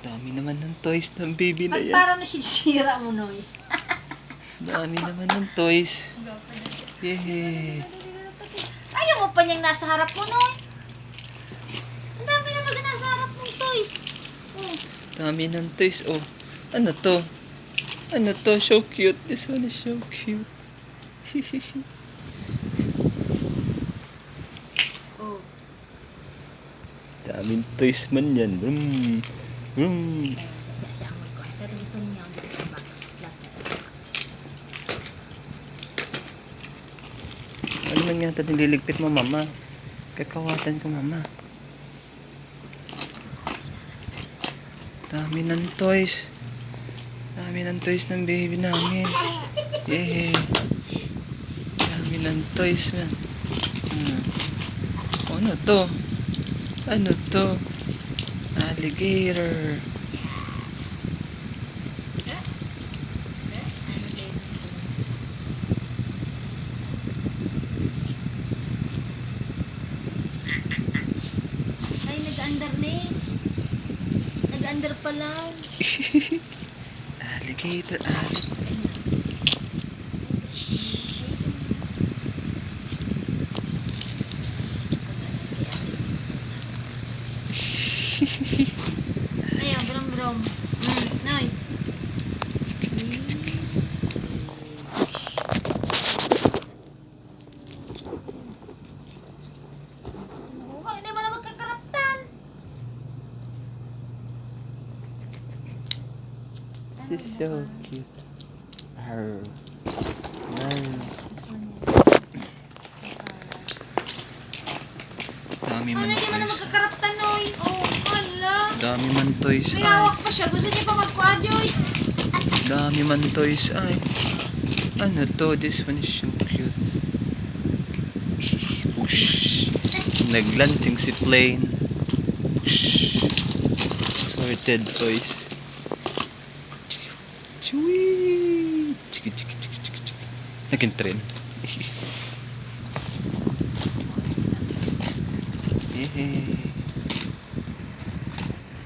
Dami naman ng toys ng baby na Ba't yan. parang nasisira mo, Noy? Dami naman ng toys. Yay! Ayaw mo pa niyang nasa harap mo, Noy. Ang dami na mga nasa harap mong toys. Oh. Dami ng toys. Oh, ano to? Ano to? So cute. This one is so cute. Oh. Daming toys man yan. Vroom. Vroom. Siya ang magkuhan. Pero gusto niya ang dito sa box. Lahat dito sa box. Ano man yata nililigpit mo, mama? Kakawatan ko, mama. Dami ng toys. Dami ng toys ng baby namin. Yay! Dami ng toys, man. Ano to? Ano to? Alligator. Ay, nag-under na eh. Nag-under pa lang. Alligator. Ayaw, brom-brom. Noy. Hindi mo na magkakaraptan. This is so cute. Arr. Arr. Dami man Hindi mo na toys. magkakaraptan, Noy. Oh, hala. Dami man toys. May Ay. hawak pa siya. Gusto niya pa magkwadyoy. Dami man toys. Ay. Ano to? This one is so cute. Whoosh. Naglanting si plane. Whoosh. Sorted toys. Chewy. Chiki chiki chiki chiki chiki. Naging trend. Yay.